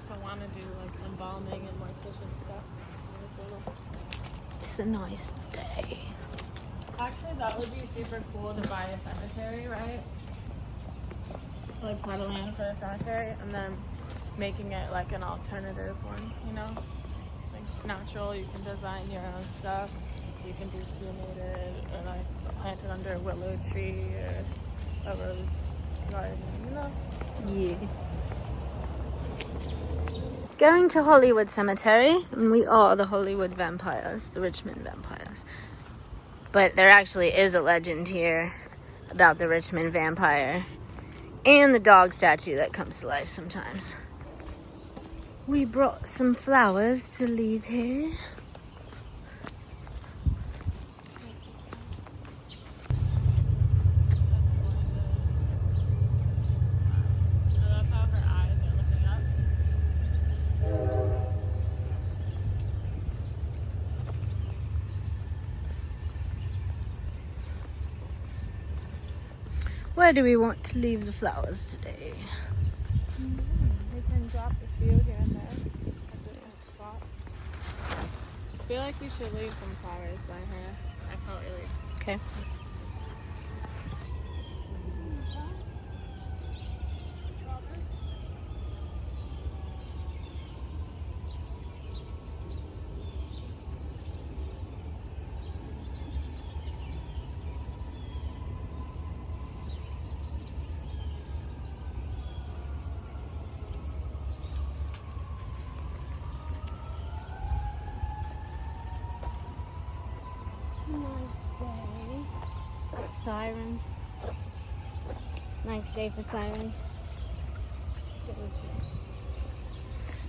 to want to do like embalming and mortician stuff. It's a nice day. Actually, that would be super cool to buy a cemetery, right? Like plot of land for a cemetery and then making it like an alternative one, you know? Like natural, you can design your own stuff. You can do cremated or like plant it under a willow tree or a rose garden, you know? Yeah. Going to Hollywood Cemetery, and we are the Hollywood vampires, the Richmond vampires. But there actually is a legend here about the Richmond vampire and the dog statue that comes to life sometimes. We brought some flowers to leave here. That's gorgeous. I love how her eyes are looking up. Where do we want to leave the flowers today? We can drop a few here and there at different spots. I feel like we should leave some flowers by her. I felt really. Okay. Sirens. Nice day for sirens.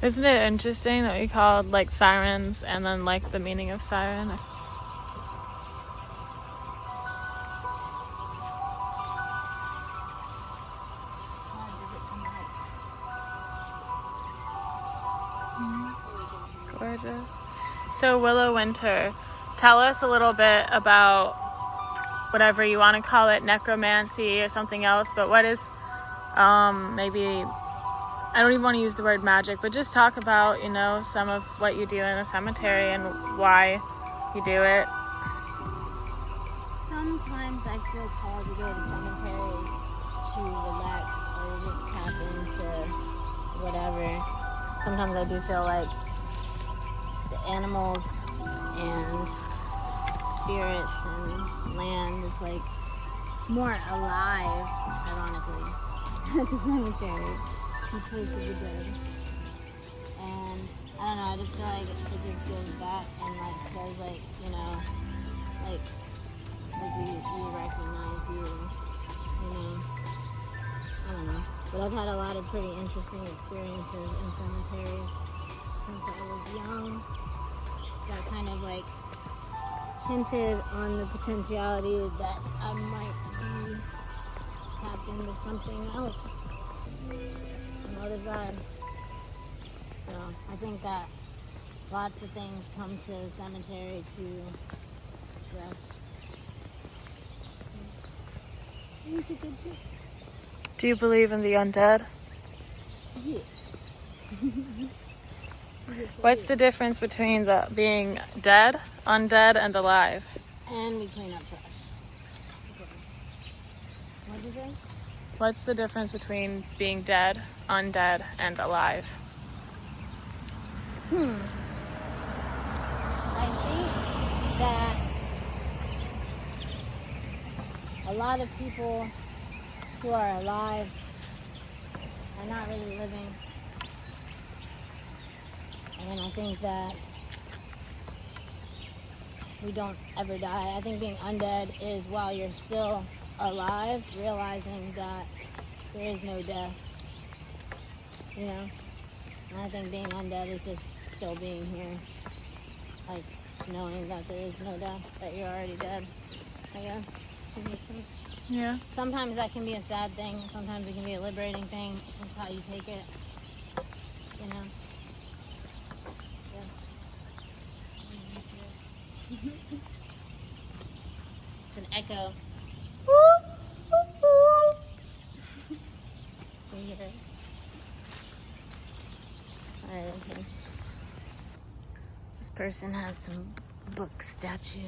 Isn't it interesting that we called like sirens and then like the meaning of siren? Gorgeous. So Willow Wyntre, tell us a little bit about whatever you want to call it, necromancy or something else, but what is maybe, I don't even want to use the word magic, but just talk about, you know, some of what you do in a cemetery and why you do it. Sometimes I feel called to go to cemeteries to relax or just tap into whatever. Sometimes I do feel like the animals and spirits and land is like more alive, ironically, at the cemetery, the place of the dead. And I don't know, I just feel like it just gives back and like says like, you know, like we recognize you, you know. I don't know. But I've had a lot of pretty interesting experiences in cemeteries since I was young. That kind of like hinted on the potentiality that I might be tapped into something else on the other side. So I think that lots of things come to the cemetery to rest. It's a good place. Do you believe in the undead? Yes. What's the difference between the being dead, undead, and alive? And we clean up trash. What did you say? What's the difference between being dead, undead, and alive? I think that a lot of people who are alive are not really living. And I think that we don't ever die. I think being undead is while you're still alive, realizing that there is no death. You know? And I think being undead is just still being here. Like, knowing that there is no death, that you're already dead, I guess. Does that make sense? Yeah. Sometimes that can be a sad thing. Sometimes it can be a liberating thing. It's how you take it. You know? It's an echo. Can you hear it? Alright, okay. This person has some book statue.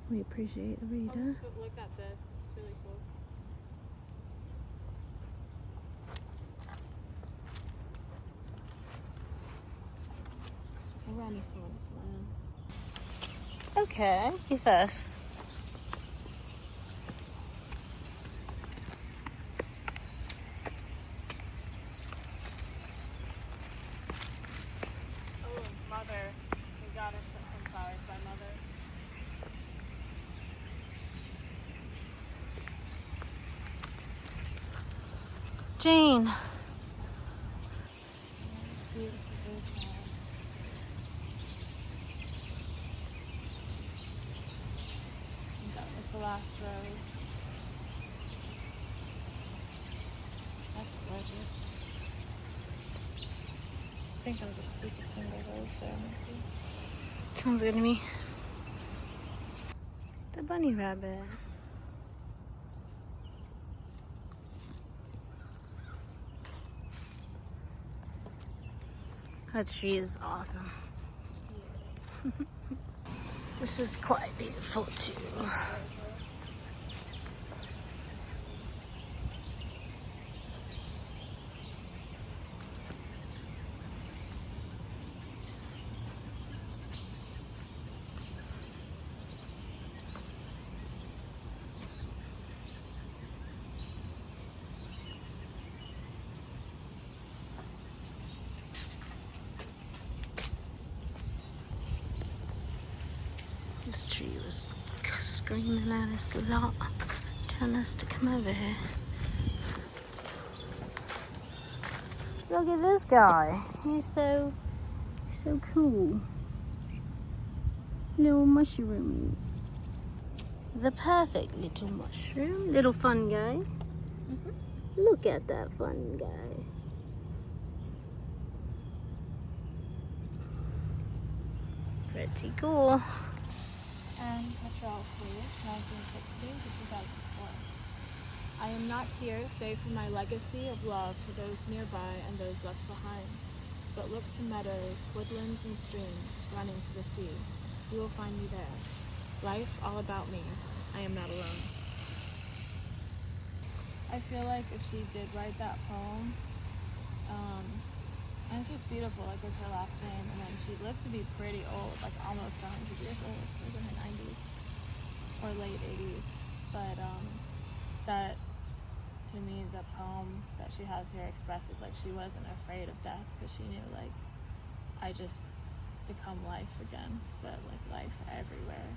We appreciate the reader. Look at this. It's really cool. Around this one smile. Okay, you first. Oh, Mother. We gotta put some flowers by Mother. Jane. It's beautiful. That was the last rose. That's gorgeous. I think I'll just keep a single rose there, maybe. Sounds good to me. The bunny rabbit. That tree is awesome. This is quite beautiful too. This tree was screaming at us a lot, telling us to come over here. Look at this guy. He's so cool. Little mushroom. The perfect little mushroom. Little fun guy. Look at that fun guy. Pretty cool. And Astrologer, 1960 to 2004. I am not here save for my legacy of love for those nearby and those left behind. But look to meadows, woodlands, and streams running to the sea. You will find me there. Life all about me. I am not alone. I feel like if she did write that poem, and it's just beautiful, like with her last name, and then she lived to be pretty old, like almost 100 years old, like in her 90s or late 80s. But that, to me, the poem that she has here expresses like she wasn't afraid of death because she knew like I just become life again, but like life everywhere.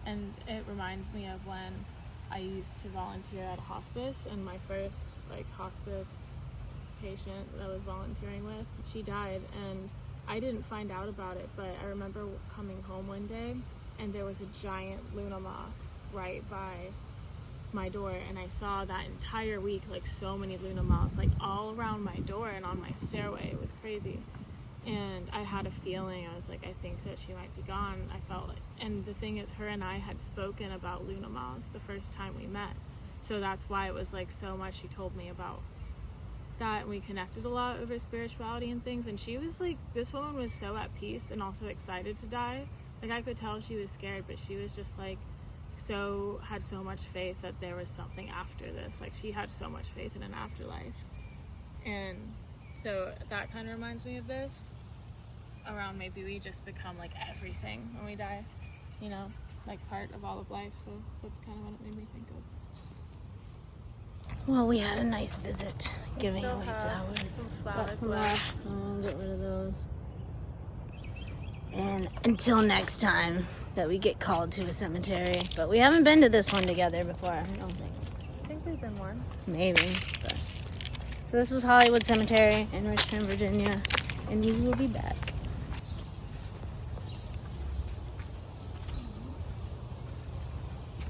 And it reminds me of when I used to volunteer at a hospice, and my first like hospice patient that I was volunteering with, she died, and I didn't find out about it, but I remember coming home one day and there was a giant Luna moth right by my door, and I saw that entire week like so many Luna moths like all around my door and on my stairway. It was crazy, and I had a feeling. I was like, I think that she might be gone. I felt like, and the thing is, her and I had spoken about Luna moths the first time we met, so that's why it was like so much she told me about that, and we connected a lot over spirituality and things. And she was like, this woman was so at peace and also excited to die. Like I could tell she was scared, but she was just like had so much faith that there was something after this. Like she had so much faith in an afterlife. And so that kind of reminds me of this, around maybe we just become like everything when we die, you know, like part of all of life. So that's kind of what it made me think of. Well, we had a nice visit, giving away flowers. Some flowers Some left. I'll get rid of those. And until next time that we get called to a cemetery. But we haven't been to this one together before, I don't think. I think we've been once. Maybe. But. So this was Hollywood Cemetery in Richmond, Virginia. And we will be back.